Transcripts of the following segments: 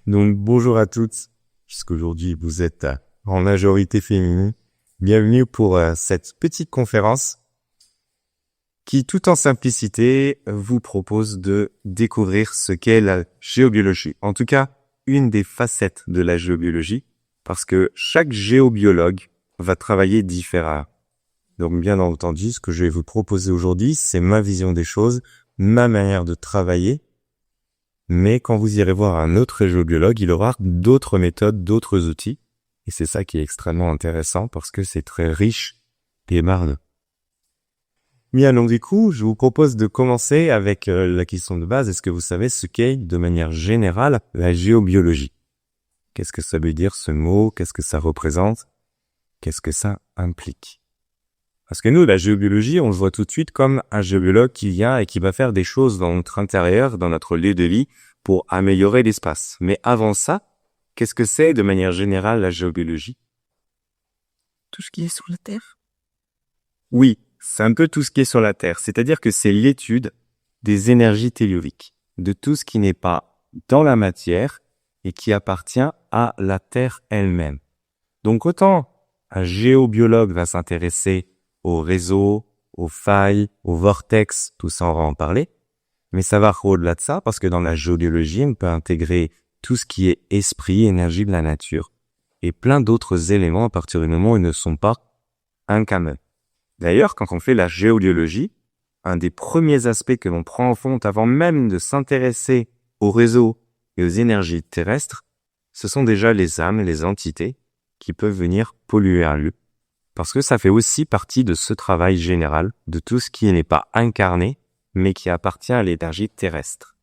Donc bonjour à toutes, puisqu'aujourd'hui vous êtes en majorité féminine. Bienvenue pour cette petite conférence qui, tout en simplicité, vous propose de découvrir ce qu'est la géobiologie. En tout cas, une des facettes de la géobiologie, parce que chaque géobiologue va travailler différemment. Donc bien entendu, ce que je vais vous proposer aujourd'hui, c'est ma vision des choses, ma manière de travailler. Mais quand vous irez voir un autre géobiologue, il aura d'autres méthodes, d'autres outils. Et c'est ça qui est extrêmement intéressant parce que c'est très riche et marne. Bien, donc du coup, je vous propose de commencer avec la question de base. Est-ce que vous savez ce qu'est, de manière générale, la géobiologie? Qu'est-ce que ça veut dire ce mot? Qu'est-ce que ça représente? Qu'est-ce que ça implique? Parce que nous, la géobiologie, on le voit tout de suite comme un géobiologue qui vient et qui va faire des choses dans notre intérieur, dans notre lieu de vie, pour améliorer l'espace. Mais avant ça, qu'est-ce que c'est de manière générale la géobiologie? Tout ce qui est sur la Terre. Oui, c'est un peu tout ce qui est sur la Terre. C'est-à-dire que c'est l'étude des énergies telluriques, de tout ce qui n'est pas dans la matière et qui appartient à la Terre elle-même. Donc autant un géobiologue va s'intéresser aux réseaux, aux failles, aux vortex, tout ça on va en parler. Mais ça va au-delà de ça parce que dans la géobiologie, on peut intégrer tout ce qui est esprit, énergie de la nature et plein d'autres éléments à partir du moment où ils ne sont pas incarnés. D'ailleurs, quand on fait la géobiologie, un des premiers aspects que l'on prend en compte avant même de s'intéresser aux réseaux et aux énergies terrestres, ce sont déjà les âmes, les entités qui peuvent venir polluer un lieu. Parce que ça fait aussi partie de ce travail général, de tout ce qui n'est pas incarné, mais qui appartient à l'énergie terrestre.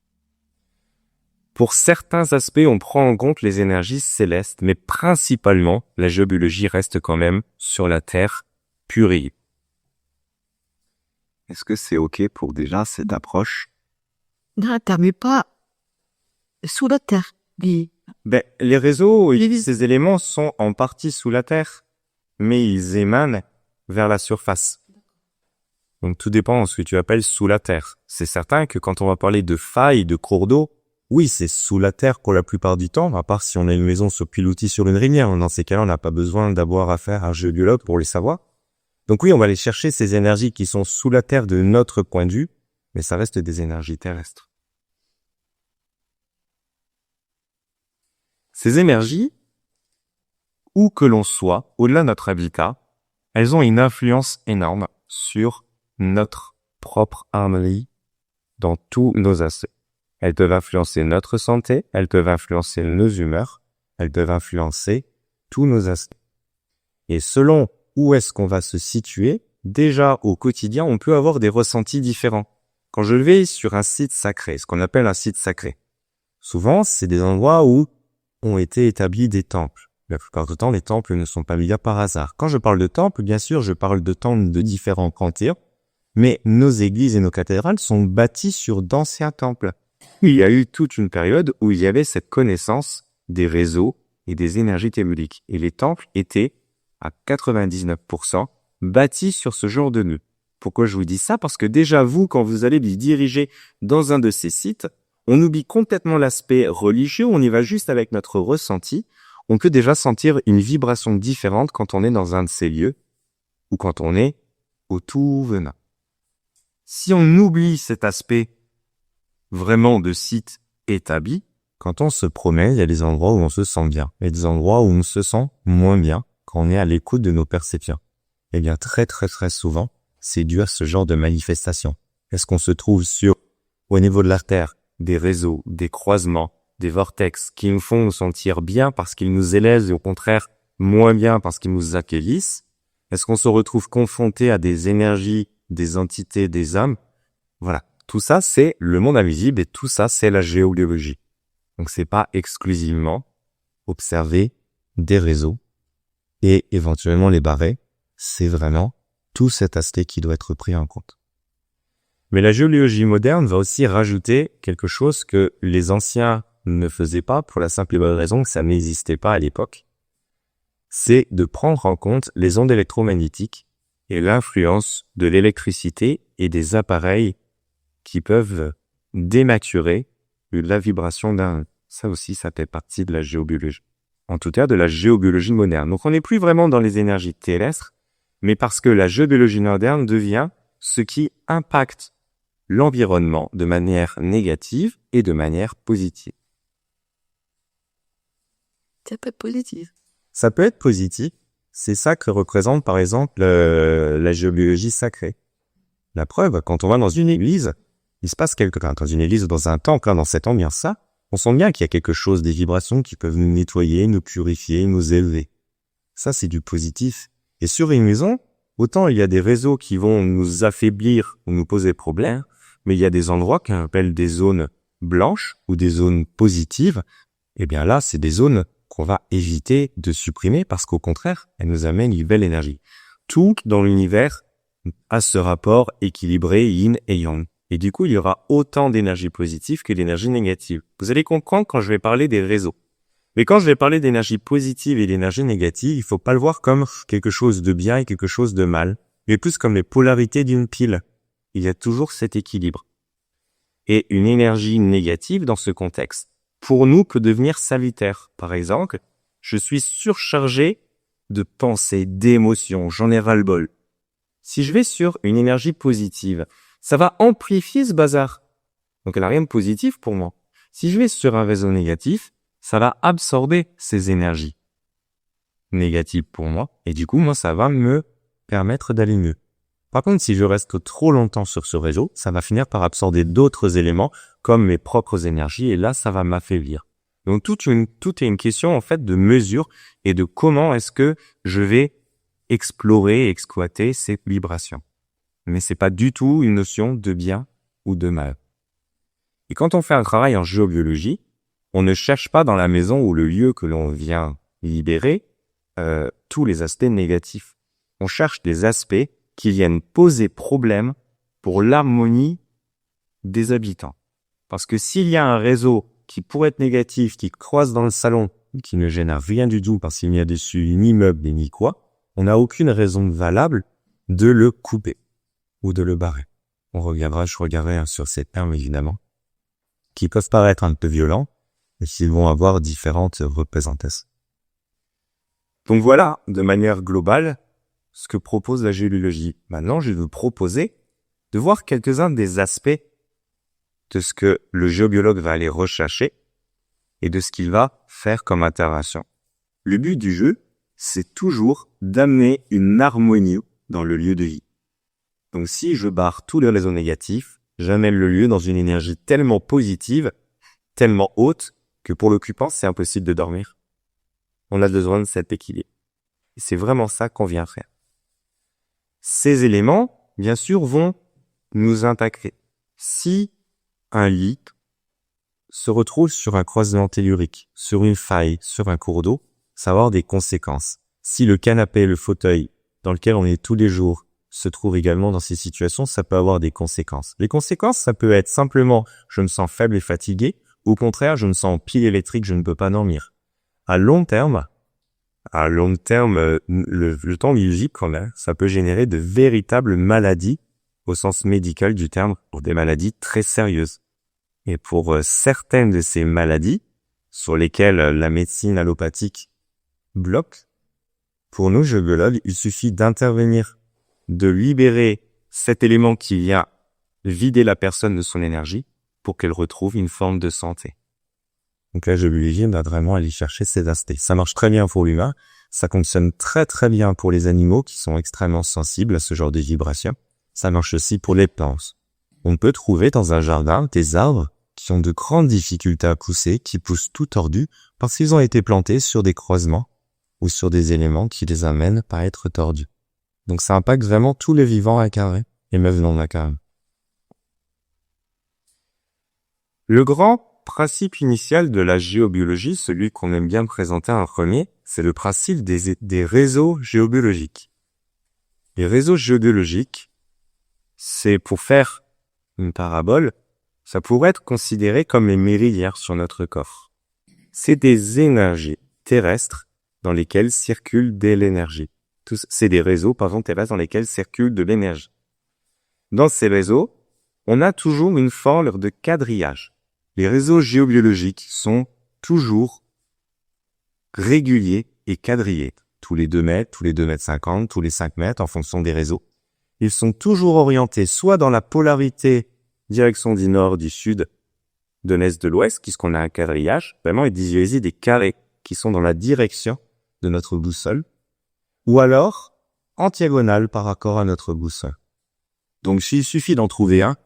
Pour certains aspects, on prend en compte les énergies célestes, mais principalement, la géobiologie reste quand même sur la Terre pure. Est-ce que c'est OK pour déjà cette approche? Non, t'as mais pas sous la Terre. Oui. Les réseaux et ces éléments sont en partie sous la Terre, mais ils émanent vers la surface. Donc tout dépend de ce que tu appelles sous la terre. C'est certain que quand on va parler de failles, de cours d'eau, oui, c'est sous la terre pour la plupart du temps, à part si on a une maison sur pilotis sur une rivière. Dans ces cas-là, on n'a pas besoin d'avoir affaire à un géobiologue pour les savoir. Donc oui, on va aller chercher ces énergies qui sont sous la terre de notre point de vue, mais ça reste des énergies terrestres. Ces énergies, où que l'on soit, au-delà de notre habitat, elles ont une influence énorme sur notre propre harmonie dans tous nos aspects. Elles peuvent influencer notre santé, elles peuvent influencer nos humeurs, elles peuvent influencer tous nos aspects. Et selon où est-ce qu'on va se situer, déjà au quotidien, on peut avoir des ressentis différents. Quand je vais sur un site sacré, ce qu'on appelle un site sacré, souvent c'est des endroits où ont été établis des temples. La plupart du temps, les temples ne sont pas mis là par hasard. Quand je parle de temples, bien sûr, je parle de temples de différents empires, mais nos églises et nos cathédrales sont bâties sur d'anciens temples. Il y a eu toute une période où il y avait cette connaissance des réseaux et des énergies telluriques. Et les temples étaient, à 99%, bâtis sur ce genre de nœud. Pourquoi je vous dis ça? Parce que déjà, vous, quand vous allez vous diriger dans un de ces sites, on oublie complètement l'aspect religieux, on y va juste avec notre ressenti. On peut déjà sentir une vibration différente quand on est dans un de ces lieux ou quand on est au tout venant. Si on oublie cet aspect vraiment de site établi, quand on se promène, il y a des endroits où on se sent bien et des endroits où on se sent moins bien quand on est à l'écoute de nos perceptions. Eh bien, très souvent, c'est dû à ce genre de manifestation. Est-ce qu'on se trouve au niveau de la Terre, des réseaux, des croisements, des vortex qui nous font nous sentir bien parce qu'ils nous élèvent et au contraire moins bien parce qu'ils nous accueillissent? Est-ce qu'on se retrouve confronté à des énergies, des entités, des âmes? Voilà. Tout ça, c'est le monde invisible et tout ça, c'est la géobiologie. Donc, c'est pas exclusivement observer des réseaux et éventuellement les barrer. C'est vraiment tout cet aspect qui doit être pris en compte. Mais la géobiologie moderne va aussi rajouter quelque chose que les anciens ne faisaient pas pour la simple et bonne raison que ça n'existait pas à l'époque. C'est de prendre en compte les ondes électromagnétiques et l'influence de l'électricité et des appareils qui peuvent dénaturer la vibration d'un Ça aussi, ça fait partie de la géobiologie. En tout cas, de la géobiologie moderne. Donc, on n'est plus vraiment dans les énergies terrestres, mais parce que la géobiologie moderne devient ce qui impacte l'environnement de manière négative et de manière positive. C'est pas positif. Ça peut être positif. C'est ça que représente, par exemple, la géobiologie sacrée. La preuve, quand on va dans une église, il se passe quelque chose. Dans une église ou dans un temple, dans cette ambiance-là, on sent bien qu'il y a quelque chose, des vibrations qui peuvent nous nettoyer, nous purifier, nous élever. Ça, c'est du positif. Et sur une maison, autant il y a des réseaux qui vont nous affaiblir ou nous poser problème, mais il y a des endroits qu'on appelle des zones blanches ou des zones positives. Eh bien là, c'est des zones qu'on va éviter de supprimer parce qu'au contraire, elles nous amènent une belle énergie. Tout dans l'univers a ce rapport équilibré yin et yang. Et du coup, il y aura autant d'énergie positive que d'énergie négative. Vous allez comprendre quand je vais parler des réseaux. Mais quand je vais parler d'énergie positive et d'énergie négative, il faut pas le voir comme quelque chose de bien et quelque chose de mal, mais plus comme les polarités d'une pile. Il y a toujours cet équilibre. Et une énergie négative dans ce contexte, pour nous, peut devenir salutaire. Par exemple, je suis surchargé de pensées, d'émotions, j'en ai ras-le-bol. Si je vais sur une énergie positive, ça va amplifier ce bazar. Donc elle n'a rien de positif pour moi. Si je vais sur un réseau négatif, ça va absorber ces énergies négatives pour moi. Et du coup, moi, ça va me permettre d'aller mieux. Par contre, si je reste trop longtemps sur ce réseau, ça va finir par absorber d'autres éléments comme mes propres énergies et là, ça va m'affaiblir. Donc, tout est une question, en fait, de mesure et de comment est-ce que je vais explorer et exploiter ces vibrations. Mais c'est pas du tout une notion de bien ou de mal. Et quand on fait un travail en géobiologie, on ne cherche pas dans la maison ou le lieu que l'on vient libérer tous les aspects négatifs. On cherche des aspects qui viennent poser problème pour l'harmonie des habitants. Parce que s'il y a un réseau qui pourrait être négatif, qui croise dans le salon, qui ne génère rien du tout parce qu'il n'y a dessus ni meuble ni quoi, on n'a aucune raison valable de le couper ou de le barrer. Je regarderai sur ces termes évidemment, qui peuvent paraître un peu violents, mais qui vont avoir différentes représentations. Donc voilà, de manière globale, ce que propose la géologie. Maintenant, je vais vous proposer de voir quelques-uns des aspects de ce que le géobiologue va aller rechercher et de ce qu'il va faire comme intervention. Le but du jeu, c'est toujours d'amener une harmonie dans le lieu de vie. Donc si je barre tous les réseaux négatifs, j'amène le lieu dans une énergie tellement positive, tellement haute, que pour l'occupant, c'est impossible de dormir. On a besoin de cet équilibre. Et c'est vraiment ça qu'on vient faire. Ces éléments, bien sûr, vont nous intégrer. Si un lit se retrouve sur un croisement tellurique, sur une faille, sur un cours d'eau, ça va avoir des conséquences. Si le canapé, le fauteuil dans lequel on est tous les jours se trouve également dans ces situations, ça peut avoir des conséquences. Les conséquences, ça peut être simplement je me sens faible et fatigué, ou au contraire, je me sens en pile électrique, je ne peux pas dormir. À long terme, le temps biologique qu'on a, ça peut générer de véritables maladies au sens médical du terme, pour des maladies très sérieuses. Et pour certaines de ces maladies, sur lesquelles la médecine allopathique bloque, pour nous, géobiologues, il suffit d'intervenir, de libérer cet élément qui vient vider la personne de son énergie pour qu'elle retrouve une forme de santé. Donc la géobiologie va vraiment aller chercher ces aspects. Ça marche très bien pour l'humain, ça fonctionne très très bien pour les animaux qui sont extrêmement sensibles à ce genre de vibrations. Ça marche aussi pour les plantes. On peut trouver dans un jardin des arbres qui ont de grandes difficultés à pousser, qui poussent tout tordus parce qu'ils ont été plantés sur des croisements ou sur des éléments qui les amènent à être tordus. Donc ça impacte vraiment tous les vivants à carré et même non à carré. Le grand principe initial de la géobiologie, celui qu'on aime bien présenter en premier, c'est le principe des réseaux géobiologiques. Les réseaux géobiologiques, c'est pour faire une parabole, ça pourrait être considéré comme les méridiens sur notre corps. C'est des énergies terrestres dans lesquelles circule de l'énergie. C'est des réseaux, terrestres dans lesquels circule de l'énergie. Dans ces réseaux, on a toujours une forme de quadrillage. Les réseaux géobiologiques sont toujours réguliers et quadrillés. Tous les 2 mètres, tous les 2 mètres 50, tous les 5 mètres en fonction des réseaux. Ils sont toujours orientés soit dans la polarité direction du nord, du sud, de l'est, de l'ouest, puisqu'on a un quadrillage. Vraiment, ils visualisent des carrés qui sont dans la direction de notre boussole, ou alors en diagonale par rapport à notre boussole. Donc, il suffit d'en trouver un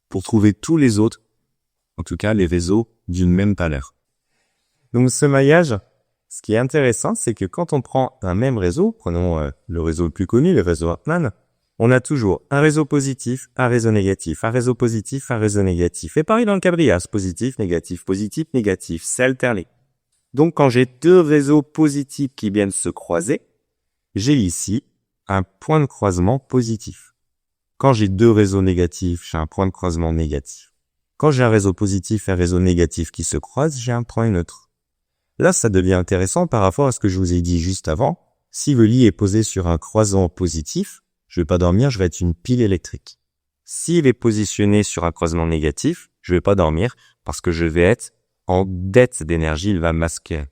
pour trouver tous les autres, en tout cas les réseaux d'une même valeur. Donc, ce maillage, ce qui est intéressant, c'est que quand on prend un même réseau, prenons le réseau le plus connu, le réseau Hartmann, on a toujours un réseau positif, un réseau négatif, un réseau positif, un réseau négatif. Et pareil dans le quadrillage, positif, négatif, c'est alterné. Donc, quand j'ai 2 réseaux positifs qui viennent se croiser, j'ai ici un point de croisement positif. Quand j'ai 2 réseaux négatifs, j'ai un point de croisement négatif. Quand j'ai un réseau positif et un réseau négatif qui se croisent, j'ai un point neutre. Là, ça devient intéressant par rapport à ce que je vous ai dit juste avant. Si le lit est posé sur un croisement positif, je vais pas dormir, je vais être une pile électrique. S'il est positionné sur un croisement négatif, je vais pas dormir parce que je vais être en dette d'énergie, il va masquer.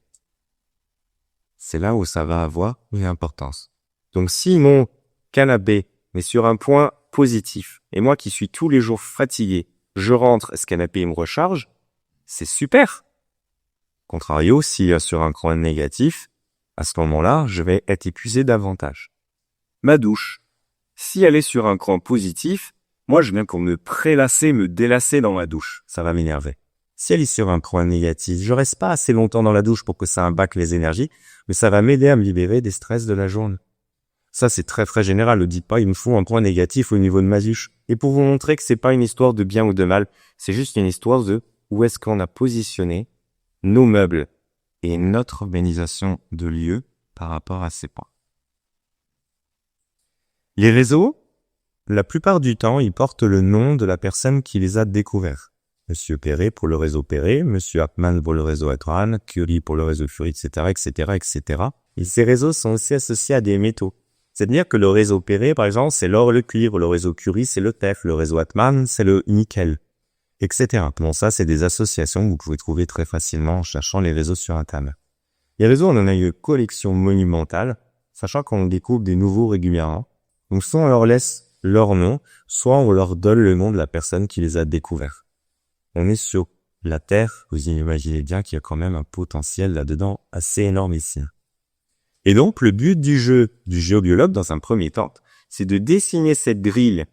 C'est là où ça va avoir une importance. Donc si mon canapé est sur un point positif, et moi qui suis tous les jours fatigué, je rentre, ce canapé il me recharge, c'est super. Contrario, si sur un coin négatif, à ce moment-là, je vais être épuisé davantage. Ma douche. Si elle est sur un cran positif, moi je viens pour me prélasser, me délasser dans ma douche. Ça va m'énerver. Si elle est sur un cran négatif, je reste pas assez longtemps dans la douche pour que ça imbaque les énergies, mais ça va m'aider à me libérer des stress de la journée. Ça, c'est très très général. Ne dites pas, il me faut un point négatif au niveau de ma douche. Et pour vous montrer que c'est pas une histoire de bien ou de mal, c'est juste une histoire de où est-ce qu'on a positionné nos meubles et notre organisation de lieu par rapport à ces points. Les réseaux, la plupart du temps, ils portent le nom de la personne qui les a découverts. Monsieur Perret pour le réseau Perret, Monsieur Hartmann pour le réseau Hartmann, Curie pour le réseau Curie, etc., etc., etc. Et ces réseaux sont aussi associés à des métaux. C'est-à-dire que le réseau Perret, par exemple, c'est l'or, le cuivre, le réseau Curie, c'est le tef, le réseau Hartmann, c'est le nickel, etc. Bon, ça, c'est des associations que vous pouvez trouver très facilement en cherchant les réseaux sur Internet. Les réseaux, on en a une collection monumentale, sachant qu'on découvre des nouveaux régulièrement. Donc, soit on leur laisse leur nom, soit on leur donne le nom de la personne qui les a découverts. On est sur la Terre, vous imaginez bien qu'il y a quand même un potentiel là-dedans assez énorme ici. Et donc, le but du jeu du géobiologue, dans un premier temps, c'est de dessiner cette grille,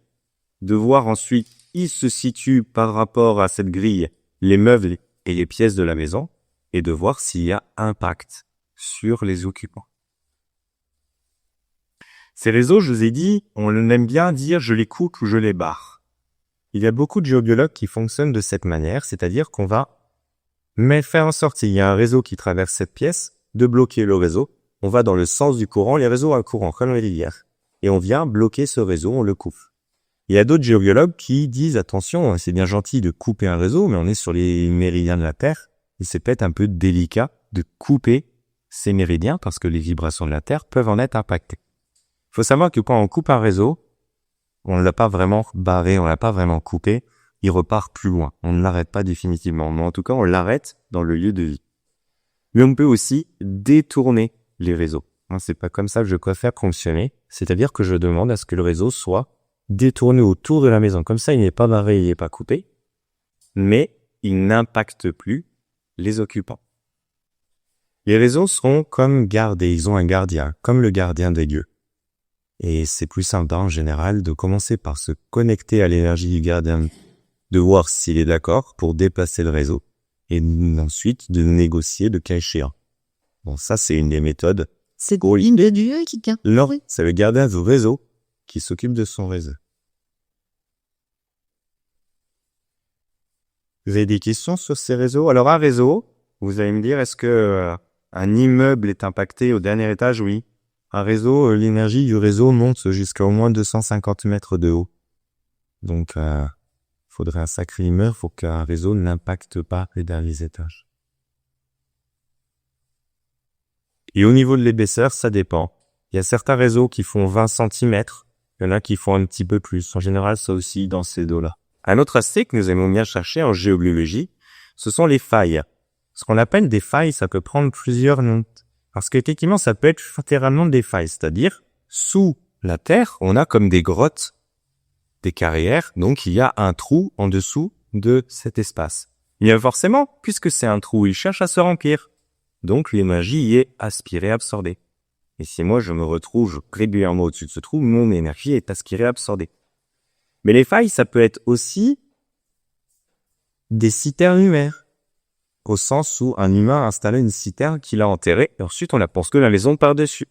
de voir ensuite il se situe par rapport à cette grille les meubles et les pièces de la maison, et de voir s'il y a impact sur les occupants. Ces réseaux, je vous ai dit, on aime bien dire je les coupe ou je les barre. Il y a beaucoup de géobiologues qui fonctionnent de cette manière, c'est-à-dire qu'on va faire en sorte qu'il y a un réseau qui traverse cette pièce, de bloquer le réseau. On va dans le sens du courant, les réseaux ont un courant, comme les rivières. Et on vient bloquer ce réseau, on le coupe. Il y a d'autres géobiologues qui disent, attention, c'est bien gentil de couper un réseau, mais on est sur les méridiens de la Terre, et c'est peut-être un peu délicat de couper ces méridiens parce que les vibrations de la Terre peuvent en être impactées. Il faut savoir que quand on coupe un réseau, on ne l'a pas vraiment barré, on l'a pas vraiment coupé, il repart plus loin. On ne l'arrête pas définitivement, mais en tout cas, on l'arrête dans le lieu de vie. Mais on peut aussi détourner les réseaux. C'est pas comme ça que je préfère fonctionner, c'est-à-dire que je demande à ce que le réseau soit détourné autour de la maison. Comme ça, il n'est pas barré, il n'est pas coupé, mais il n'impacte plus les occupants. Les réseaux seront comme gardés, ils ont un gardien, comme le gardien des lieux. Et c'est plus sympa en général de commencer par se connecter à l'énergie du gardien, de voir s'il est d'accord pour déplacer le réseau, et ensuite de négocier le cas échéant. Bon, ça c'est une des méthodes. C'est le dieu qui tient. Non, c'est le gardien du réseau qui s'occupe de son réseau. Vous avez des questions sur ces réseaux? Alors un réseau, vous allez me dire, est-ce que un immeuble est impacté au dernier étage? Oui. Un réseau, l'énergie du réseau monte jusqu'à au moins 250 mètres de haut. Donc, faudrait un sacré immeuble pour qu'un réseau n'impacte pas les derniers étages. Et au niveau de l'épaisseur, ça dépend. Il y a certains réseaux qui font 20 cm, il y en a qui font un petit peu plus. En général, ça aussi dans ces eaux-là. Un autre aspect que nous aimons bien chercher en géobiologie, ce sont les failles. Ce qu'on appelle des failles, ça peut prendre plusieurs noms. Parce qu'effectivement, ça peut être littéralement des failles. C'est-à-dire, sous la terre, on a comme des grottes, des carrières. Donc, il y a un trou en dessous de cet espace. Il y a forcément, puisque c'est un trou, il cherche à se remplir. Donc, l'énergie y est aspirée, absorbée. Et si moi, je me retrouve régulièrement au-dessus de ce trou, mon énergie est aspirée, absorbée. Mais les failles, ça peut être aussi des citernes humaines. Au sens où un humain a installé une citerne qu'il a enterrée et ensuite on la construit la maison par-dessus.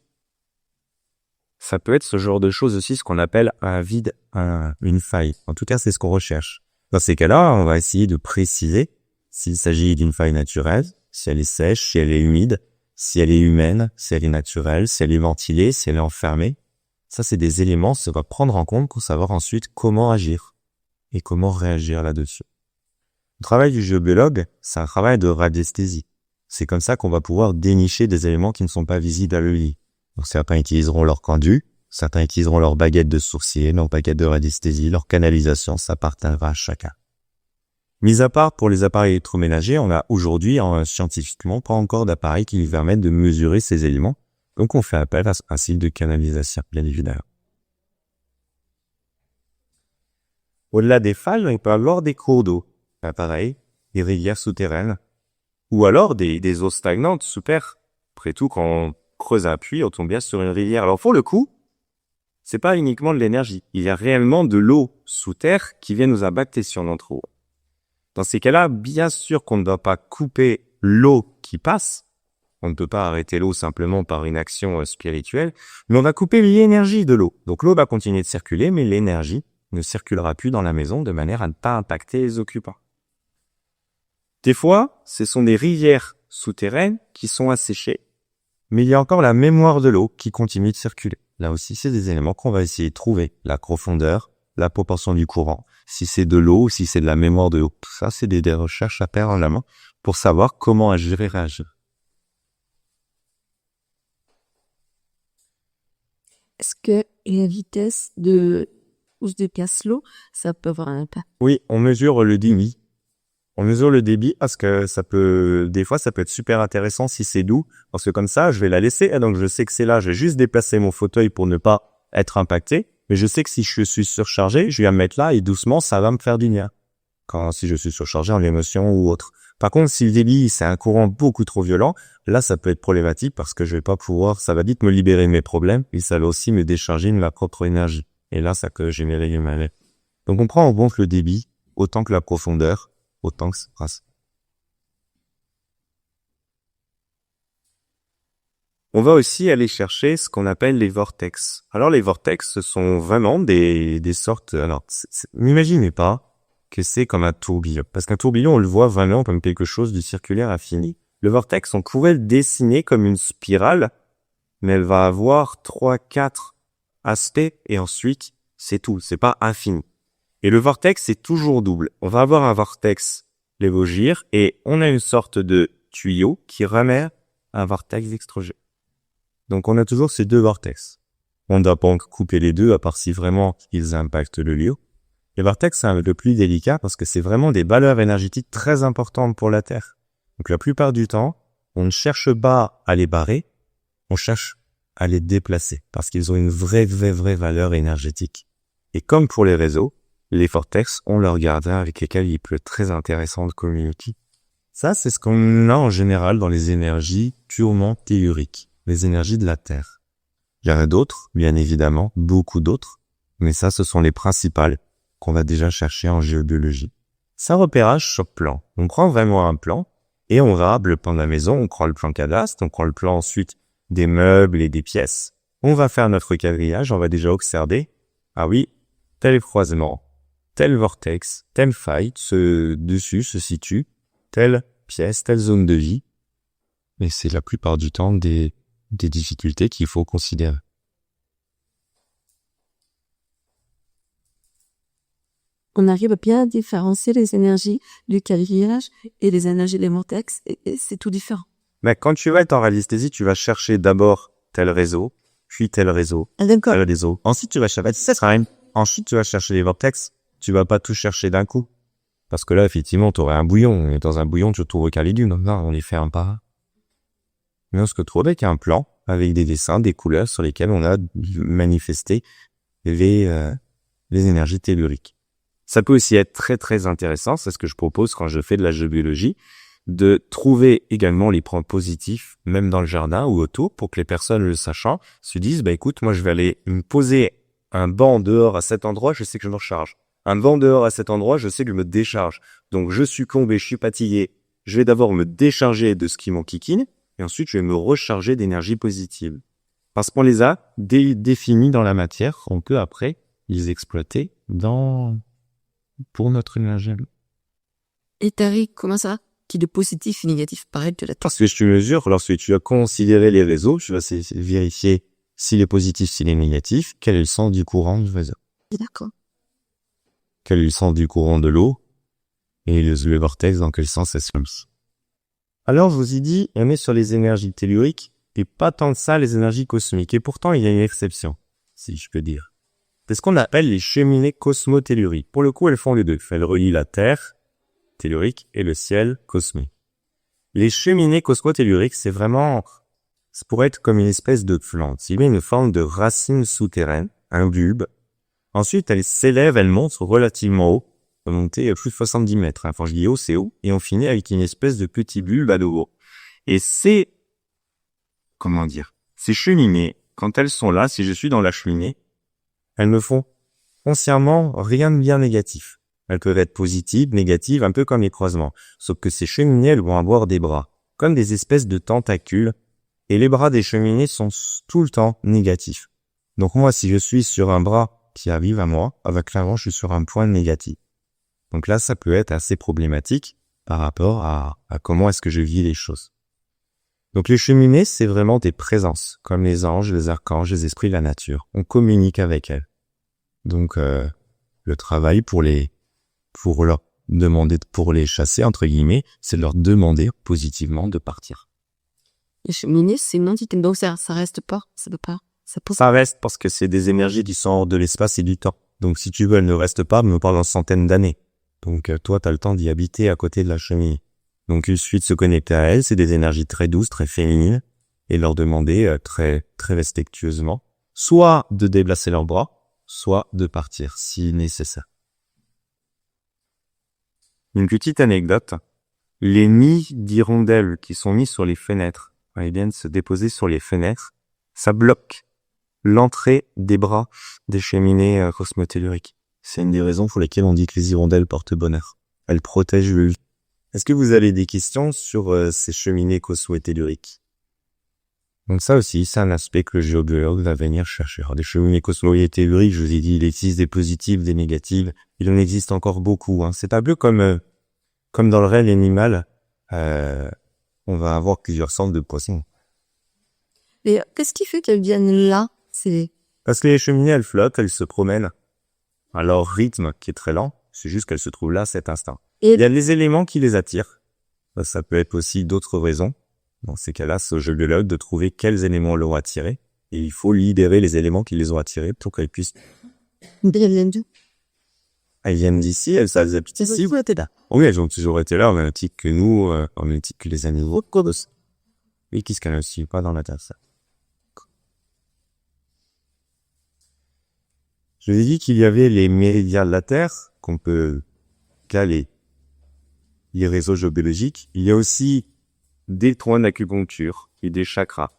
Ça peut être ce genre de choses aussi, ce qu'on appelle un vide, une faille. En tout cas, c'est ce qu'on recherche. Dans ces cas-là, on va essayer de préciser s'il s'agit d'une faille naturelle, si elle est sèche, si elle est humide, si elle est humaine, si elle est naturelle, si elle est ventilée, si elle est enfermée. Ça, c'est des éléments qu'on va prendre en compte pour savoir ensuite comment agir et comment réagir là-dessus. Le travail du géobiologue, c'est un travail de radiesthésie. C'est comme ça qu'on va pouvoir dénicher des éléments qui ne sont pas visibles à l'œil. Donc certains utiliseront leur conduit, certains utiliseront leur baguette de sourcier, leur baguette de radiesthésie, leur canalisation, ça appartiendra à chacun. Mis à part pour les appareils électroménagers, on a aujourd'hui scientifiquement pas encore d'appareils qui nous permettent de mesurer ces éléments. Donc on fait appel à un style de canalisation, bien évidemment. Au-delà des failles, on peut avoir des cours d'eau. Pareil, des rivières souterraines, ou alors des eaux stagnantes sous terre. Après tout, quand on creuse un puits, on tombe bien sur une rivière. Alors pour le coup, c'est pas uniquement de l'énergie. Il y a réellement de l'eau sous terre qui vient nous impacter sur notre eau. Dans ces cas-là, bien sûr qu'on ne doit pas couper l'eau qui passe. On ne peut pas arrêter l'eau simplement par une action spirituelle, mais on va couper l'énergie de l'eau. Donc l'eau va continuer de circuler, mais l'énergie ne circulera plus dans la maison de manière à ne pas impacter les occupants. Des fois, ce sont des rivières souterraines qui sont asséchées, mais il y a encore la mémoire de l'eau qui continue de circuler. Là aussi, c'est des éléments qu'on va essayer de trouver. La profondeur, la proportion du courant, si c'est de l'eau ou si c'est de la mémoire de l'eau. Tout ça, c'est des recherches à faire en la main pour savoir comment agir et réagir. Est-ce que la vitesse de hausse de l'eau, ça peut avoir un impact? Oui, on mesure le débit. On mesure le débit parce que des fois, ça peut être super intéressant si c'est doux. Parce que comme ça, je vais la laisser. Et donc, je sais que c'est là. Je vais juste déplacer mon fauteuil pour ne pas être impacté. Mais je sais que si je suis surchargé, je vais la mettre là et doucement, ça va me faire du bien. Si je suis surchargé en émotion ou autre. Par contre, si le débit, c'est un courant beaucoup trop violent, là, ça peut être problématique parce que je vais pas pouvoir, ça va vite me libérer de mes problèmes et ça va aussi me décharger de ma propre énergie. Et là, ça peut générer du mal. Donc, on prend en compte le débit autant que la profondeur, autant que ça passe. On va aussi aller chercher ce qu'on appelle les vortex. Alors, les vortex, ce sont vraiment des sortes, n'imaginez pas que c'est comme un tourbillon. Parce qu'un tourbillon, on le voit vraiment comme quelque chose de circulaire infini. Le vortex, on pourrait le dessiner comme une spirale, mais elle va avoir 3-4 aspects et ensuite, c'est tout. C'est pas infini. Et le vortex, c'est toujours double. On va avoir un vortex lévogire et on a une sorte de tuyau qui remet un vortex extrogène. Donc, on a toujours ces deux vortex. On ne doit pas couper les deux à part si vraiment ils impactent le lieu. Les vortex, c'est le plus délicat parce que c'est vraiment des valeurs énergétiques très importantes pour la Terre. Donc la plupart du temps, on ne cherche pas à les barrer, on cherche à les déplacer parce qu'ils ont une vraie valeur énergétique. Et comme pour les réseaux, les vortex ont leur gardien avec lesquels il peut être très intéressant de communiquer. Ça, c'est ce qu'on a en général dans les énergies purement telluriques, les énergies de la Terre. Il y en a d'autres, bien évidemment, beaucoup d'autres, mais ça, ce sont les principales qu'on va déjà chercher en géobiologie. C'est un repérage sur plan. On prend vraiment un plan et on va le plan de la maison, on prend le plan cadastre, on prend le plan ensuite des meubles et des pièces. On va faire notre quadrillage, on va déjà observer. Ah oui, tel croisement, tel vortex, telle faille, dessus se situe telle pièce, telle zone de vie. Mais c'est la plupart du temps des difficultés qu'il faut considérer. On arrive à bien différencier les énergies du quadrillage et les énergies des vortex, et c'est tout différent. Mais quand tu vas être en radiesthésie, tu vas chercher d'abord tel réseau, puis tel réseau, tel réseau. Ensuite, tu vas chercher ensuite tu vas chercher les vortex. Tu vas pas tout chercher d'un coup. Parce que là, effectivement, tu aurais un bouillon. Et dans un bouillon, tu trouves aucun légume. Non, on les fait un par un. Mais on se retrouve avec un plan, avec des dessins, des couleurs sur lesquelles on a manifesté les énergies telluriques. Ça peut aussi être très, très intéressant. C'est ce que je propose quand je fais de la géobiologie, de trouver également les points positifs, même dans le jardin ou autour, pour que les personnes le sachant se disent, écoute, moi, je vais aller me poser un banc dehors à cet endroit, je sais que je me recharge. Un banc dehors à cet endroit, je sais que je me décharge. Donc, je succombe et je suis fatigué. Je vais d'abord me décharger de ce qui m'enquiquine, et ensuite, je vais me recharger d'énergie positive. Parce qu'on les a définis dans la matière, on peut après les exploiter pour notre énergie. Et Tariq, comment ça? Qui de positif et négatif paraît de la Parce que tu mesures, lorsque tu as considéré les réseaux, tu vas vérifier s'il est positif, s'il est négatif, quel est le sens du courant du réseau. D'accord. Quel est le sens du courant de l'eau et le vortex, dans quel sens ça se lance. Alors, je vous ai dit, on est sur les énergies telluriques et pas tant de ça les énergies cosmiques. Et pourtant, il y a une exception, si je peux dire. C'est ce qu'on appelle les cheminées cosmotelluriques. Pour le coup, elles font les deux. Elles relient la Terre tellurique et le ciel cosmique. Les cheminées cosmotelluriques, ça pourrait être comme une espèce de plante. Il y a une forme de racine souterraine, un bulbe. Ensuite, elle s'élève, elle monte relativement haut. On peut monter plus de 70 mètres. Enfin, je dis haut, c'est haut. Et on finit avec une espèce de petit bulbe à nouveau. Et ces cheminées, quand elles sont là, si je suis dans la cheminée, elles me font foncièrement rien de bien négatif. Elles peuvent être positives, négatives, un peu comme les croisements. Sauf que ces cheminées, elles vont avoir des bras, comme des espèces de tentacules. Et les bras des cheminées sont tout le temps négatifs. Donc moi, si je suis sur un bras qui arrive à moi, avec l'avant, je suis sur un point négatif. Donc là, ça peut être assez problématique par rapport à comment est-ce que je vis les choses. Donc les cheminées, c'est vraiment des présences, comme les anges, les archanges, les esprits de la nature. On communique avec elles. Donc le travail pour leur demander, pour les chasser, entre guillemets, c'est de leur demander positivement de partir. Les cheminées, c'est une entité, donc ça reste pas, Ça reste parce que c'est des énergies qui sont hors de l'espace et du temps. Donc si tu veux, elles ne restent pas, mais pendant centaines d'années. Donc toi, tu as le temps d'y habiter à côté de la cheminée. Donc il suffit de se connecter à elles, c'est des énergies très douces, très féminines, et leur demander très très respectueusement, soit de déplacer leurs bras, soit de partir si nécessaire. Une petite anecdote, les nids d'hirondelles qui sont mis sur les fenêtres, ils viennent se déposer sur les fenêtres, ça bloque l'entrée des bras des cheminées cosmotelluriques. C'est une des raisons pour lesquelles on dit que les hirondelles portent bonheur. Elles protègent le. Est-ce que vous avez des questions sur ces cheminées cosmotelluriques? Donc ça aussi, c'est un aspect que le géobiologue va venir chercher. Alors, des cheminées cosmotelluriques, je vous ai dit, il existe des positives, des négatives. Il en existe encore beaucoup. C'est un peu comme dans le règne animal, on va avoir plusieurs sortes de poissons. Et qu'est-ce qui fait qu'elles viennent là? Parce que les cheminées, elles flottent, elles se promènent à leur rythme qui est très lent. C'est juste qu'elles se trouvent là à cet instant. Il y a des éléments qui les attirent. Ça peut être aussi d'autres raisons. Dans ces cas-là, c'est au géobiologue de trouver quels éléments l'ont attiré. Et il faut libérer les éléments qui les ont attirés pour qu'elles puissent... Elles viennent d'où? Elles viennent d'ici, elles habitent ici. Oui, elles ont toujours été là, au même titre que nous, au même titre que les animaux. Oui, qui se calent aussi, pas dans la terre, ça. Je vous ai dit qu'il y avait les méridiens de la Terre, qu'on peut caler, les réseaux géobiologiques. Il y a aussi des points d'acupuncture et des chakras.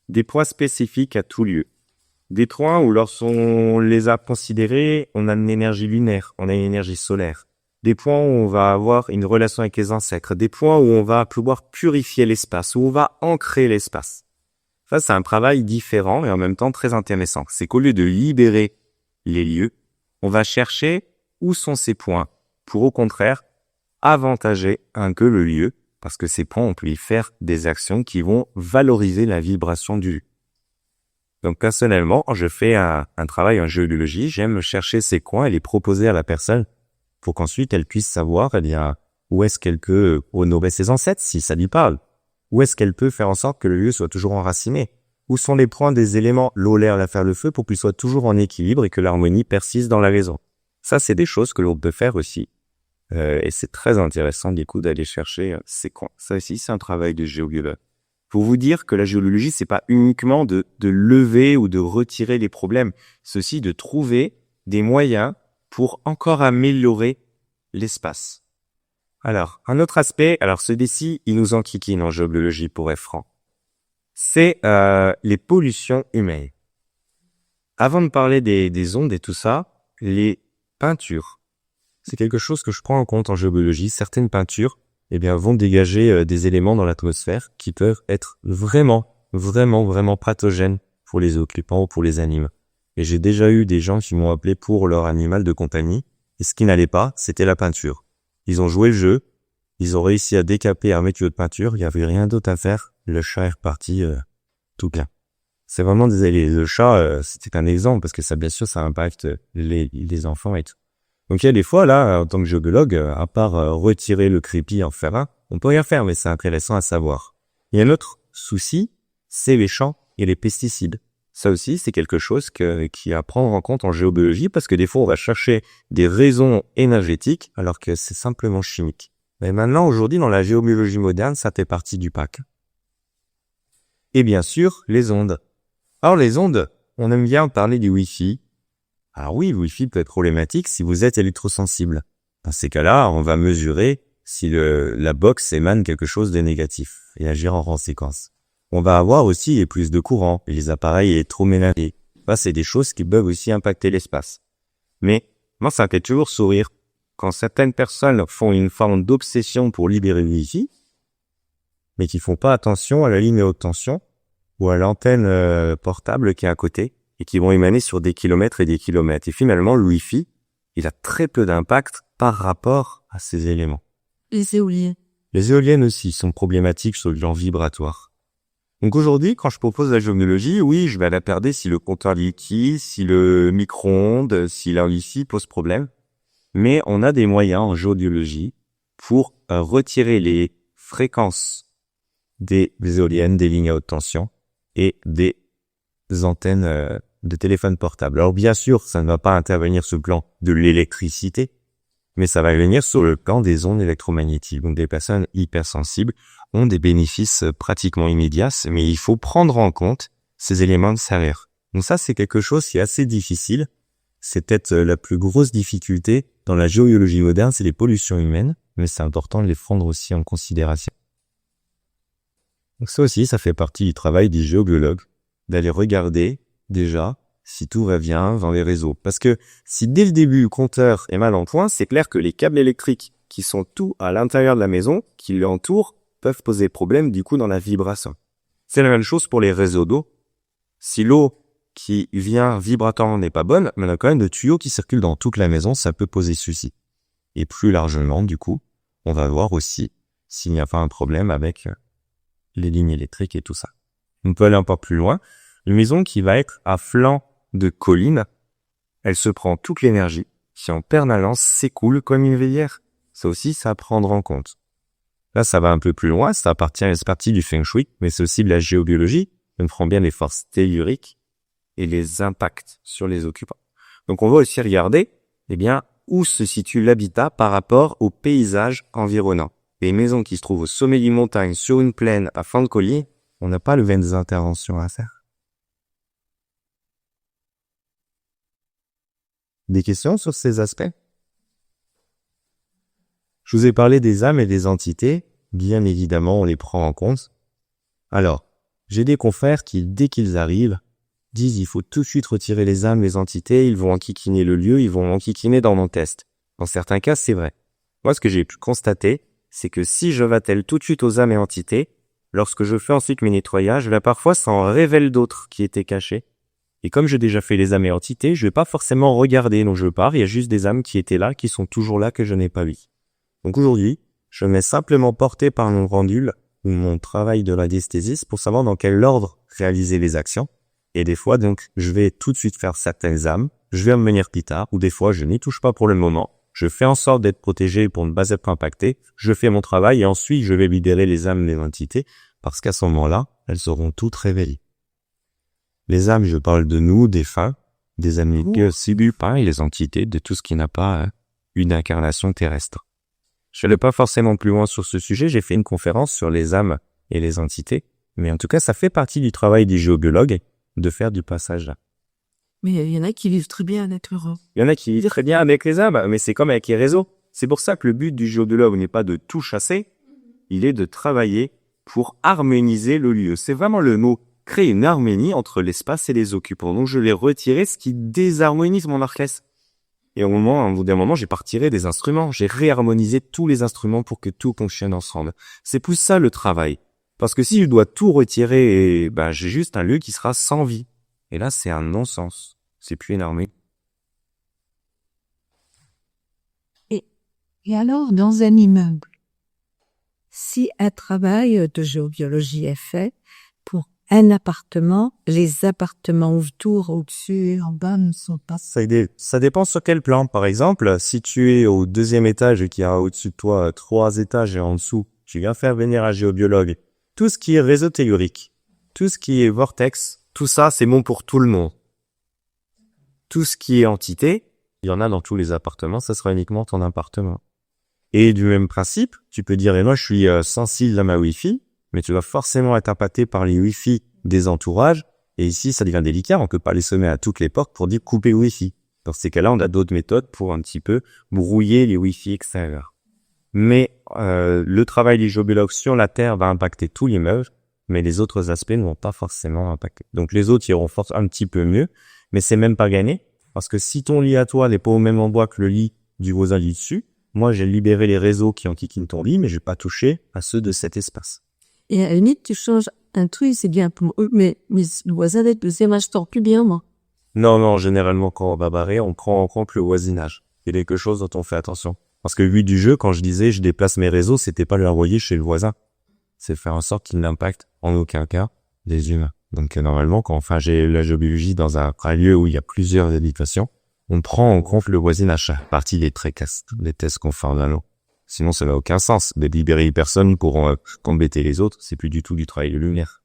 Des points spécifiques à tout lieu. Des points où lorsqu'on les a considérés, on a une énergie lunaire, on a une énergie solaire. Des points où on va avoir une relation avec les ancêtres. Des points où on va pouvoir purifier l'espace, où on va ancrer l'espace. Ça, c'est un travail différent et en même temps très intéressant. C'est qu'au lieu de libérer les lieux, on va chercher où sont ces points pour au contraire avantager un peu le lieu parce que ces points, on peut y faire des actions qui vont valoriser la vibration du lieu. Donc personnellement, quand je fais un travail en géobiologie, j'aime chercher ces coins et les proposer à la personne pour qu'ensuite elle puisse savoir où est-ce qu'elle peut honorer ses ancêtres si ça lui parle. Où est-ce qu'elle peut faire en sorte que le lieu soit toujours enraciné? Où sont les points des éléments, l'eau, l'air, la terre, le feu, pour qu'ils soient toujours en équilibre et que l'harmonie persiste dans la maison? Ça, c'est des choses que l'on peut faire aussi Et c'est très intéressant du coup d'aller chercher ces coins. Ça aussi, c'est un travail de géobiologue. Pour vous dire que la géologie, c'est pas uniquement de lever ou de retirer les problèmes, c'est aussi de trouver des moyens pour encore améliorer l'espace. Alors, un autre aspect, alors celui-ci, il nous enquiquine en géobiologie pour être franc, c'est les pollutions humaines. Avant de parler des ondes et tout ça, les peintures, c'est quelque chose que je prends en compte en géobiologie. Certaines peintures, vont dégager des éléments dans l'atmosphère qui peuvent être vraiment pathogènes pour les occupants ou pour les animaux. Et j'ai déjà eu des gens qui m'ont appelé pour leur animal de compagnie, et ce qui n'allait pas, c'était la peinture. Ils ont joué le jeu, ils ont réussi à décaper un métier de peinture, il n'y avait rien d'autre à faire, le chat est reparti tout bien. C'est vraiment le chat, c'était un exemple, parce que ça, bien sûr, ça impacte les enfants et tout. Donc il y a des fois, là, en tant que géologue, à part retirer le crépi en faire un, on peut rien faire, mais c'est intéressant à savoir. Il y a un autre souci, c'est les champs et les pesticides. Ça aussi, c'est quelque chose qui à prendre en compte en géobiologie, parce que des fois, on va chercher des raisons énergétiques, alors que c'est simplement chimique. Mais maintenant, aujourd'hui, dans la géobiologie moderne, ça fait partie du pack. Et bien sûr, les ondes. Alors les ondes, on aime bien parler du Wi-Fi. Alors oui, le Wi-Fi peut être problématique si vous êtes électrosensible. Dans ces cas-là, on va mesurer si la box émane quelque chose de négatif et agir en conséquence. On va avoir aussi plus de courant et les appareils électroménagers. Ça, c'est des choses qui peuvent aussi impacter l'espace. Mais moi, ça me fait toujours sourire quand certaines personnes font une forme d'obsession pour libérer le Wi-Fi, mais qui font pas attention à la ligne haute tension ou à l'antenne portable qui est à côté, et qui vont émaner sur des kilomètres et des kilomètres. Et finalement, le Wi-Fi, il a très peu d'impact par rapport à ces éléments. Les éoliennes. Les éoliennes aussi sont problématiques sur le plan vibratoire. Donc aujourd'hui, quand je propose la géobiologie, oui, je vais la regarder si le compteur liquide, si le micro-ondes, si la Wi-Fi pose problème. Mais on a des moyens en géobiologie pour retirer les fréquences des éoliennes, des lignes à haute tension et des antennes de téléphone portable. Alors bien sûr, ça ne va pas intervenir sur le plan de l'électricité, mais ça va venir sur le plan des ondes électromagnétiques. Donc des personnes hypersensibles ont des bénéfices pratiquement immédiats, mais il faut prendre en compte ces éléments de serrure. Donc ça, c'est quelque chose qui est assez difficile. C'est peut-être la plus grosse difficulté dans la géologie moderne, c'est les pollutions humaines, mais c'est important de les prendre aussi en considération. Donc ça aussi, ça fait partie du travail du géobiologue, d'aller regarder déjà si tout va bien dans les réseaux. Parce que si dès le début le compteur est mal en point, c'est clair que les câbles électriques qui sont tout à l'intérieur de la maison, qui l'entourent, peuvent poser problème du coup dans la vibration. C'est la même chose pour les réseaux d'eau. Si l'eau qui vient vibratoirement n'est pas bonne, mais on a quand même de tuyaux qui circulent dans toute la maison, ça peut poser souci. Et plus largement, du coup, on va voir aussi s'il n'y a pas un problème avec les lignes électriques et tout ça. On peut aller un peu plus loin. Une maison qui va être à flanc de colline, elle se prend toute l'énergie qui en permanence s'écoule comme une rivière. Ça aussi, c'est à prendre en compte. Là, ça va un peu plus loin, ça c'est partie du feng shui, mais c'est aussi de la géobiologie. On prend bien les forces telluriques et les impacts sur les occupants. Donc on va aussi regarder, où se situe l'habitat par rapport au paysage environnant. Les maisons qui se trouvent au sommet d'une montagne, sur une plaine, à flanc de colline, on n'a pas le même des interventions à faire. Des questions sur ces aspects? Je vous ai parlé des âmes et des entités. Bien évidemment, on les prend en compte. Alors, j'ai des confrères qui, dès qu'ils arrivent, disent il faut tout de suite retirer les âmes, les entités, ils vont enquiquiner le lieu, ils vont enquiquiner dans mon test. Dans certains cas, c'est vrai. Moi, ce que j'ai pu constater, c'est que si je m'attelle tout de suite aux âmes et entités, lorsque je fais ensuite mes nettoyages, parfois ça en révèle d'autres qui étaient cachés. Et comme j'ai déjà fait les âmes et entités, je vais pas forcément regarder dont je pars, il y a juste des âmes qui étaient là, qui sont toujours là, que je n'ai pas vues. Donc aujourd'hui, je m'ai simplement porté par mon pendule ou mon travail de radiesthésiste pour savoir dans quel ordre réaliser les actions. Et des fois, donc, je vais tout de suite faire certaines âmes, je vais en venir plus tard, ou des fois, je n'y touche pas pour le moment. Je fais en sorte d'être protégé pour ne pas être impacté. Je fais mon travail et ensuite, je vais libérer les âmes des entités parce qu'à ce moment-là, elles seront toutes révélées. Les âmes, je parle de nous, des fins, des âmes qui subissent pas et les entités, de tout ce qui n'a pas une incarnation terrestre. Je n'allais pas forcément plus loin sur ce sujet. J'ai fait une conférence sur les âmes et les entités. Mais en tout cas, ça fait partie du travail des géobiologues de faire du passage là. Mais il y en a qui vivent très bien avec leur... Il y en a qui vivent très bien avec les âmes, mais c'est comme avec les réseaux. C'est pour ça que le but du géobiologue n'est pas de tout chasser, il est de travailler pour harmoniser le lieu. C'est vraiment le mot, créer une harmonie entre l'espace et les occupants. Donc je l'ai retiré, ce qui désharmonise mon orchestre. Et au bout d'un moment, j'ai pas retiré des instruments. J'ai réharmonisé tous les instruments pour que tout fonctionne ensemble. C'est plus ça le travail. Parce que si je dois tout retirer, j'ai juste un lieu qui sera sans vie. Et là, c'est un non-sens. C'est plus énorme. Et alors, dans un immeuble, si un travail de géobiologie est fait pour un appartement, les appartements autour, au-dessus et en bas ne sont pas... Ça dépend sur quel plan. Par exemple, si tu es au 2e étage et qu'il y a au-dessus de toi 3 étages et en dessous, tu viens faire venir un géobiologue. Tout ce qui est réseau tellurique, tout ce qui est vortex, tout ça, c'est bon pour tout le monde. Tout ce qui est entité, il y en a dans tous les appartements, ça sera uniquement ton appartement. Et du même principe, tu peux dire, moi je suis sensible à ma Wi-Fi, mais tu vas forcément être impacté par les Wi-Fi des entourages. Et ici, ça devient délicat, on peut pas les semer à toutes les portes pour dire couper Wi-Fi. Dans ces cas-là, on a d'autres méthodes pour un petit peu brouiller les Wi-Fi extérieurs. Mais le travail des géobiologues sur la Terre va impacter tous les meubles, mais les autres aspects ne vont pas forcément impacter. Donc les autres iront un petit peu mieux, mais c'est même pas gagné, parce que si ton lit à toi n'est pas au même endroit que le lit du voisin du dessus, moi j'ai libéré les réseaux qui enquiquinent ton lit, mais je vais pas toucher à ceux de cet espace. Et à la limite, tu changes un truc, c'est bien pour eux, mais le voisin d'être deuxième, je dors plus bien, moi. Non, généralement quand on va barrer, on prend en compte le voisinage. C'est quelque chose dont on fait attention. Parce que le but du jeu, quand je disais je déplace mes réseaux, c'était pas le renvoyer chez le voisin. C'est faire en sorte qu'il n'impacte en aucun cas les humains. Donc normalement, quand j'ai la géobiologie dans un lieu où il y a plusieurs habitations, on prend en compte le voisinage, partie des des tests conformes. Sinon, ça n'a aucun sens de libérer les personnes pour embêter les autres. C'est plus du tout du travail de lumière.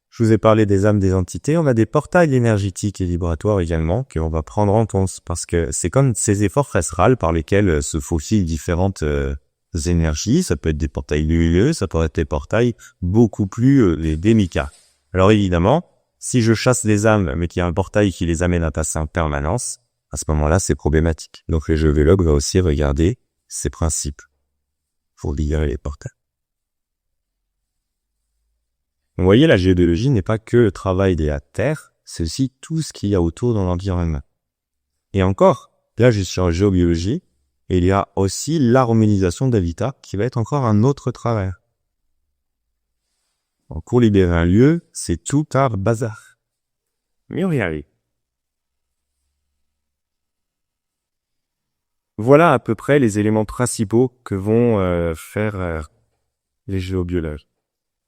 Je vous ai parlé des âmes, des entités. On a des portails énergétiques et vibratoires également qu'on va prendre en compte parce que c'est comme ces efforts astrales par lesquels se faufilent différentes énergies. Ça peut être des portails lumineux, ça peut être des portails beaucoup plus délicats. Alors évidemment, si je chasse des âmes mais qu'il y a un portail qui les amène à passer en permanence, à ce moment-là, c'est problématique. Donc le géobiologue va aussi regarder ces principes pour libérer les portails. Vous voyez, la géobiologie n'est pas que le travail de la Terre, c'est aussi tout ce qu'il y a autour dans l'environnement. Et encore, là je suis en géobiologie, et il y a aussi l'harmonisation d'habitat qui va être encore un autre travail. Pour libérer un lieu, c'est tout un bazar. Mais on y arrive. Voilà à peu près les éléments principaux que vont faire les géobiologues.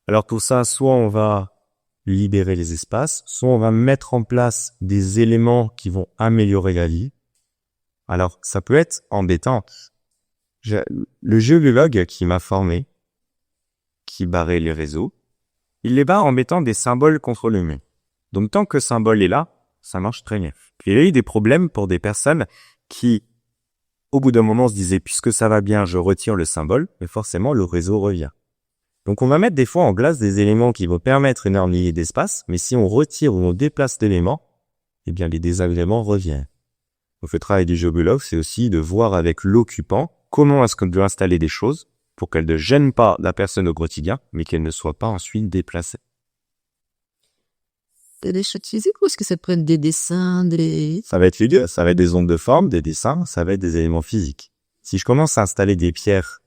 Alors pour ça, soit on va libérer les espaces, soit on va mettre en place des éléments qui vont améliorer la vie. Alors ça peut être embêtant. Le géobiologue qui m'a formé, qui barrait les réseaux, il les barre en mettant des symboles contre le mur. Donc tant que le symbole est là, ça marche très bien. Puis il y a eu des problèmes pour des personnes qui, au bout d'un moment, se disaient puisque ça va bien, je retire le symbole, mais forcément le réseau revient. Donc on va mettre des fois en place des éléments qui vont permettre une harmonie d'espace, mais si on retire ou on déplace l'élément, eh bien les désagréments reviennent. Donc le travail du géobiologue, c'est aussi de voir avec l'occupant comment est-ce qu'on doit installer des choses pour qu'elles ne gênent pas la personne au quotidien, mais qu'elles ne soient pas ensuite déplacées. C'est des choses physiques ou est-ce que ça peut être des dessins, Ça va être les deux, ça va être des ondes de forme, des dessins, ça va être des éléments physiques. Si je commence à installer des pierres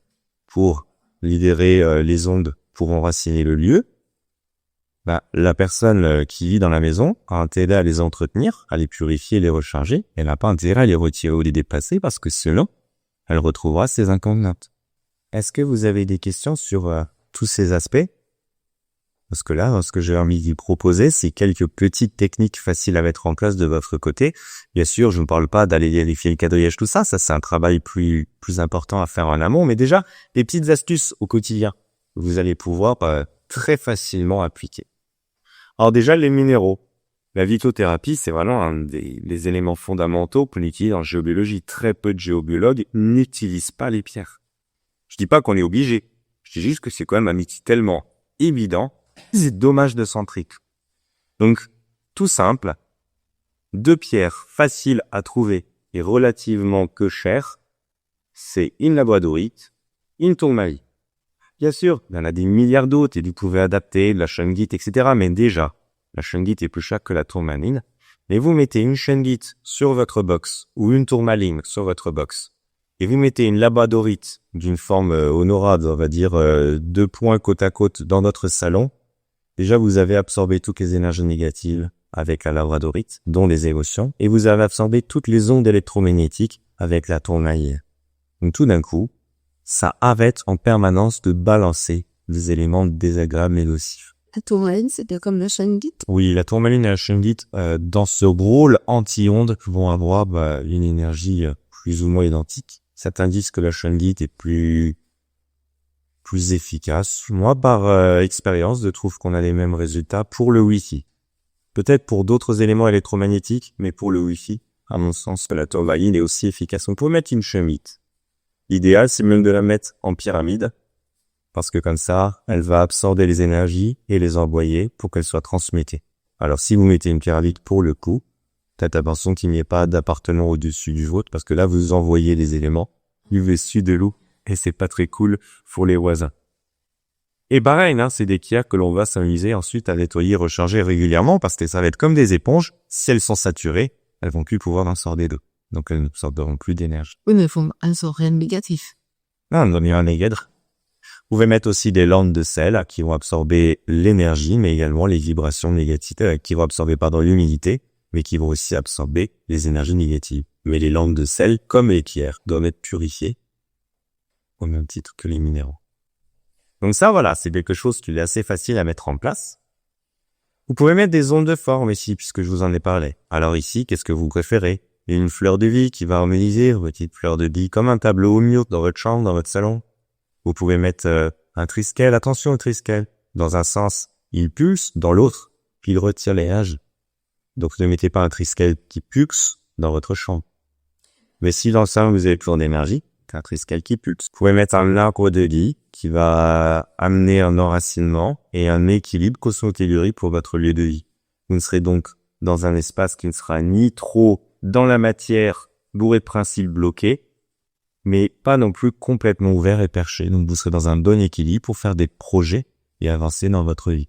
pour libérer les ondes pour enraciner le lieu, la personne qui vit dans la maison a intérêt à les entretenir, à les purifier, les recharger. Elle n'a pas intérêt à les retirer ou les déplacer parce que sinon, elle retrouvera ses inconvénients. Est-ce que vous avez des questions sur tous ces aspects? Parce que là, ce que j'ai envie de proposer, c'est quelques petites techniques faciles à mettre en place de votre côté. Bien sûr, je ne parle pas d'aller vérifier le quadrillage, tout ça. Ça, c'est un travail plus important à faire en amont. Mais déjà, des petites astuces au quotidien, vous allez pouvoir très facilement appliquer. Alors déjà, les minéraux. La phytothérapie, c'est vraiment un des éléments fondamentaux qu'on utilise en géobiologie. Très peu de géobiologues n'utilisent pas les pierres. Je dis pas qu'on est obligé. Je dis juste que c'est quand même un outil tellement évident, c'est dommage de s'en priver. Donc, tout simple, 2 pierres faciles à trouver et relativement peu chères, c'est une labradorite, une tourmaline. Bien sûr, il y en a des milliards d'autres et vous pouvez adapter de la shungite, etc. Mais déjà, la shungite est plus chère que la tourmaline. Mais vous mettez une shungite sur votre box ou une tourmaline sur votre box et vous mettez une labradorite d'une forme honorable, on va dire 2 points côte à côte dans notre salon. Déjà, vous avez absorbé toutes les énergies négatives avec la labradorite, dont les émotions, et vous avez absorbé toutes les ondes électromagnétiques avec la tourmaline. Donc tout d'un coup, ça arrête en permanence de balancer les éléments désagréables et nocifs. La tourmaline, c'était comme le shungite. Oui, la tourmaline et la shungite, dans ce rôle anti-ondes, vont avoir une énergie plus ou moins identique. Certains disent que la shungite est plus efficace. Moi, par expérience, je trouve qu'on a les mêmes résultats pour le Wi-Fi. Peut-être pour d'autres éléments électromagnétiques, mais pour le Wi-Fi, à mon sens, la tourmaline est aussi efficace. On peut mettre une shungite. L'idéal, c'est même de la mettre en pyramide, parce que comme ça, elle va absorber les énergies et les envoyer pour qu'elles soient transmettées. Alors, si vous mettez une pyramide pour le coup, faites attention qu'il n'y ait pas d'appartement au-dessus du vôtre, parce que là, vous envoyez les éléments du dessus de l'eau, et c'est pas très cool pour les voisins. Et pareil, c'est des pierres que l'on va s'amuser ensuite à nettoyer, recharger régulièrement, parce que ça va être comme des éponges. Si elles sont saturées, elles vont plus pouvoir absorber d'eau. Donc elles n'absorberont plus d'énergie. Oui, mais elles sont rien de négatif. Non, on est un négatif. Vous pouvez mettre aussi des lampes de sel qui vont absorber l'énergie, mais également les vibrations négatives, qui vont absorber l'humidité, mais qui vont aussi absorber les énergies négatives. Mais les lampes de sel, comme les pierres, doivent être purifiées au même titre que les minéraux. Donc ça, voilà, c'est quelque chose qui est assez facile à mettre en place. Vous pouvez mettre des ondes de forme ici, puisque je vous en ai parlé. Alors ici, qu'est-ce que vous préférez? Une fleur de vie qui va harmoniser, une petite fleur de vie, comme un tableau au mur dans votre chambre, dans votre salon. Vous pouvez mettre un triskel, attention au triskel. Dans un sens, il pulse, dans l'autre, il retire les âges. Donc ne mettez pas un triskel qui pulse dans votre chambre. Mais si dans le salon vous avez plus d'énergie, un triskel qui pulse. Vous pouvez mettre un arbre de vie qui va amener un enracinement et un équilibre cosmotellurique pour votre lieu de vie. Vous ne serez donc dans un espace qui ne sera ni trop dans la matière, bourré de principes bloqués, mais pas non plus complètement ouvert et perché. Donc vous serez dans un bon équilibre pour faire des projets et avancer dans votre vie.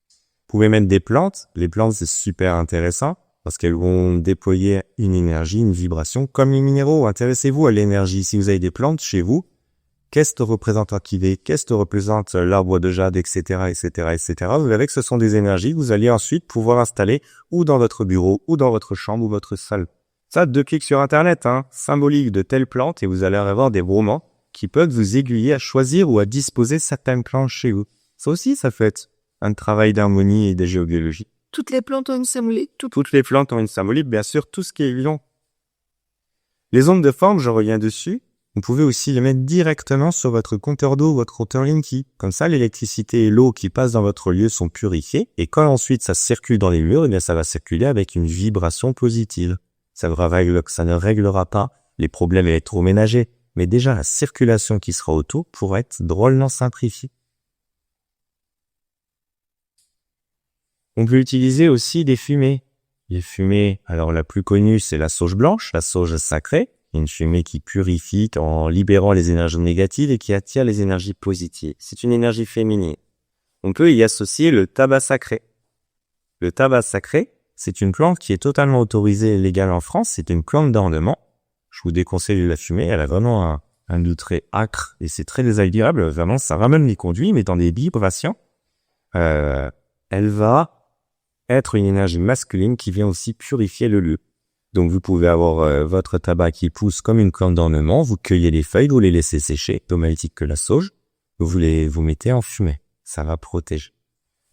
Vous pouvez mettre des plantes. Les plantes, c'est super intéressant parce qu'elles vont déployer une énergie, une vibration comme les minéraux. Intéressez-vous à l'énergie. Si vous avez des plantes chez vous, qu'est-ce que représente l'orchidée, qu'est-ce que représente l'arbre de jade, etc., etc., etc. Vous verrez que ce sont des énergies que vous allez ensuite pouvoir installer ou dans votre bureau, ou dans votre chambre, ou votre salle. Ça, 2 clics sur Internet, symbolique de telle plante, et vous allez avoir des romans qui peuvent vous aiguiller à choisir ou à disposer certaines plantes chez vous. Ça aussi, ça fait un travail d'harmonie et de géobiologie. Toutes les plantes ont une symbolique. Toutes les plantes ont une symbolique, bien sûr, tout ce qui est vivant. Les ondes de forme, je reviens dessus. Vous pouvez aussi les mettre directement sur votre compteur d'eau, votre compteur Linky. Comme ça, l'électricité et l'eau qui passent dans votre lieu sont purifiées. Et quand ensuite ça circule dans les murs, eh bien ça va circuler avec une vibration positive. Ça ne réglera pas les problèmes électroménagers. Mais déjà, la circulation qui sera autour pourrait être drôlement simplifiée. On peut utiliser aussi des fumées. Les fumées, alors la plus connue, c'est la sauge blanche, la sauge sacrée. Une fumée qui purifie en libérant les énergies négatives et qui attire les énergies positives. C'est une énergie féminine. On peut y associer le tabac sacré. Le tabac sacré, c'est une plante qui est totalement autorisée et légale en France. C'est une plante d'ornement. Je vous déconseille de la fumer. Elle a vraiment un goût très âcre et c'est très désagréable. Vraiment, ça ramène les conduits, mais dans des vibrations. Elle va être une énergie masculine qui vient aussi purifier le lieu. Donc vous pouvez avoir votre tabac qui pousse comme une plante d'ornement, vous cueillez les feuilles, vous les laissez sécher, automatique que la sauge, vous mettez en fumée, ça va protéger.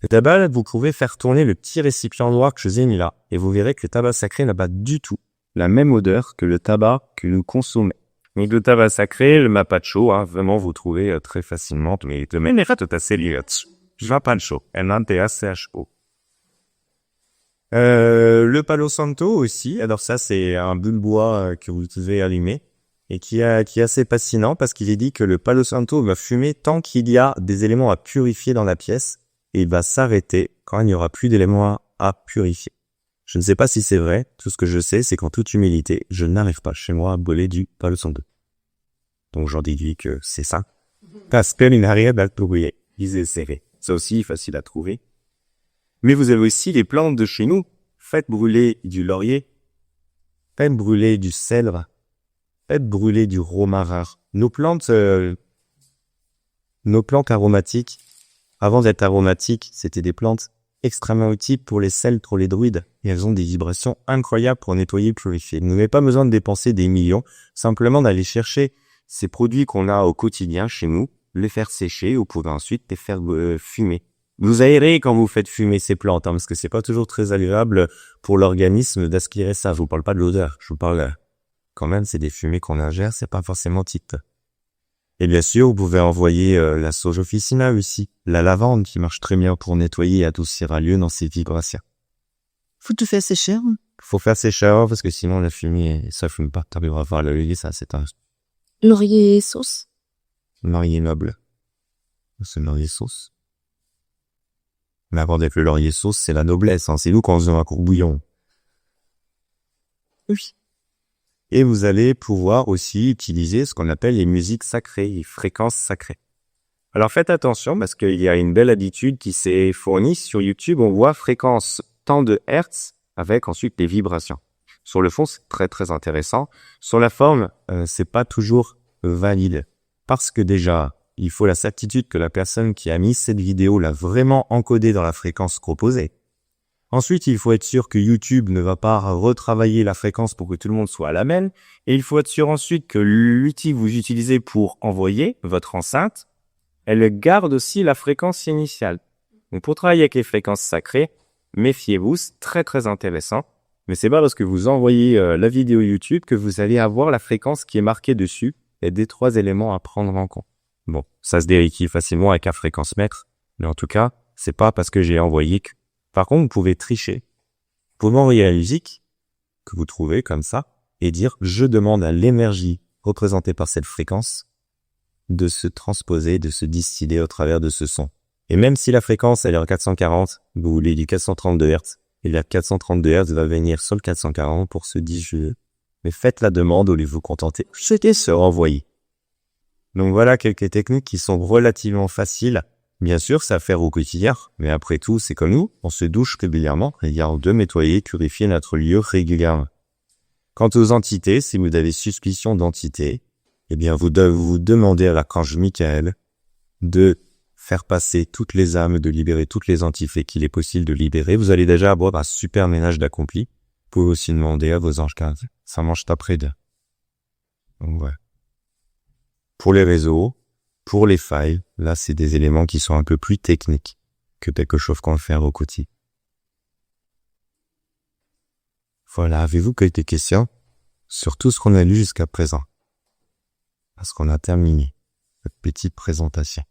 Le tabac, vous pouvez faire tourner le petit récipient noir que je vous ai mis là, et vous verrez que le tabac sacré n'a pas du tout la même odeur que le tabac que nous consommons. Donc le tabac sacré, le mapacho, vraiment vous trouvez très facilement, mais de manière tout assez liée là-dessus. Japancho, NATCHO. Le Palo Santo aussi. Alors ça, c'est un bout de bois que vous devez allumer et qui est assez fascinant parce qu'il est dit que le Palo Santo va fumer tant qu'il y a des éléments à purifier dans la pièce et il va s'arrêter quand il n'y aura plus d'éléments à purifier. Je ne sais pas si c'est vrai. Tout ce que je sais, c'est qu'en toute humilité, je n'arrive pas chez moi à brûler du Palo Santo. Donc j'en déduis que c'est ça. Parce qu'il n'arrive à brûler. Ils essaient. C'est aussi facile à trouver. Mais vous avez aussi les plantes de chez nous. Faites brûler du laurier. Faites brûler du cèdre. Faites brûler du romarin. Nos plantes aromatiques, avant d'être aromatiques, c'était des plantes extrêmement utiles pour les celtes, pour les druides. Et elles ont des vibrations incroyables pour nettoyer et purifier. Vous n'avez pas besoin de dépenser des millions, simplement d'aller chercher ces produits qu'on a au quotidien chez nous, les faire sécher, vous pouvez ensuite les faire fumer. Vous aérez quand vous faites fumer ces plantes, parce que c'est pas toujours très agréable pour l'organisme d'aspirer ça. Je vous parle pas de l'odeur, je vous parle quand même, c'est des fumées qu'on ingère, c'est pas forcément titre. Et bien sûr, vous pouvez envoyer la sauge officina aussi, la lavande qui marche très bien pour nettoyer et adoucir un lieu dans ses vibrations. Faut te faire sécher. Hein. Faut faire sécher parce que sinon la fumée, ça fume pas. T'arriveras à voir le laurier, ça c'est un Laurier sauce. laurier noble. C'est le laurier sauce. Mais avant d'être le laurier sauce, c'est la noblesse, hein. C'est nous quand on faisait un courbouillon. Oui. Et vous allez pouvoir aussi utiliser ce qu'on appelle les musiques sacrées, les fréquences sacrées. Alors faites attention parce qu'il y a une belle habitude qui s'est fournie sur YouTube. On voit fréquence tant de hertz avec ensuite les vibrations. Sur le fond, c'est très très intéressant. Sur la forme, c'est pas toujours valide parce que déjà, il faut la certitude que la personne qui a mis cette vidéo l'a vraiment encodée dans la fréquence proposée. Ensuite, il faut être sûr que YouTube ne va pas retravailler la fréquence pour que tout le monde soit à la même. Et il faut être sûr ensuite que l'outil que vous utilisez pour envoyer votre enceinte, elle garde aussi la fréquence initiale. Donc pour travailler avec les fréquences sacrées, méfiez-vous, c'est très très intéressant. Mais c'est pas parce que vous envoyez la vidéo YouTube que vous allez avoir la fréquence qui est marquée dessus et des 3 éléments à prendre en compte. Bon, ça se vérifie facilement avec un fréquence mètre, mais en tout cas, c'est pas parce que j'ai envoyé que... Par contre, vous pouvez tricher. Vous pouvez envoyer la musique que vous trouvez comme ça et dire « Je demande à l'énergie représentée par cette fréquence de se transposer, de se distiller au travers de ce son. » Et même si la fréquence elle est en 440, vous voulez du 432 Hz, et la 432 Hz va venir sur le 440 pour se digeler. Mais faites la demande au lieu de vous contenter. C'était se renvoyer. Donc voilà quelques techniques qui sont relativement faciles. Bien sûr, c'est à faire au quotidien, mais après tout, c'est comme nous, on se douche régulièrement et il y a de nettoyer, purifier notre lieu régulièrement. Quant aux entités, si vous avez suspicion d'entité, eh bien vous devez vous demander à l'archange Michael de faire passer toutes les âmes, de libérer toutes les entités qu'il est possible de libérer. Vous allez déjà avoir un super ménage d'accompli. Vous pouvez aussi demander à vos anges gardiens. Ça mange après d'eux. Donc ouais. Pour les réseaux, pour les failles, là, c'est des éléments qui sont un peu plus techniques que quelque chose qu'on va faire au quotidien. Voilà, avez-vous quelques questions sur tout ce qu'on a lu jusqu'à présent? Parce qu'on a terminé cette petite présentation.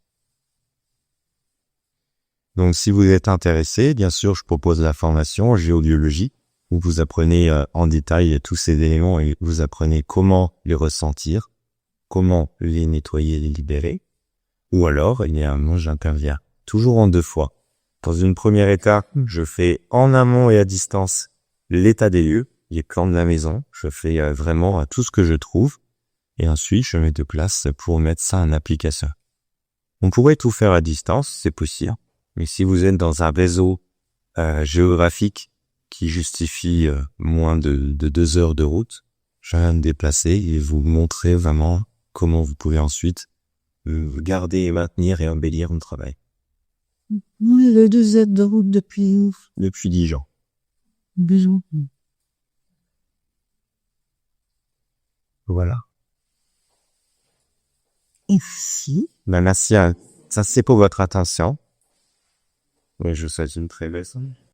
Donc, si vous êtes intéressé, bien sûr, je propose la formation en géobiologie où vous apprenez en détail tous ces éléments et vous apprenez comment les ressentir, comment les nettoyer, les libérer. Ou alors, moi, j'interviens toujours en 2 fois. Dans une première étape, je fais en amont et à distance l'état des lieux, les plans de la maison. Je fais vraiment tout ce que je trouve. Et ensuite, je mets de place pour mettre ça en application. On pourrait tout faire à distance, c'est possible. Mais si vous êtes dans un réseau géographique qui justifie moins de 2 heures de route, je viens me déplacer et vous montrer vraiment comment vous pouvez ensuite garder et maintenir et embellir mon travail. Oui, les 2 heures de route depuis Dijon. Bisous. Voilà. Merci. Merci, ça c'est pour votre attention. Oui, je vous souhaite une très belle soirée.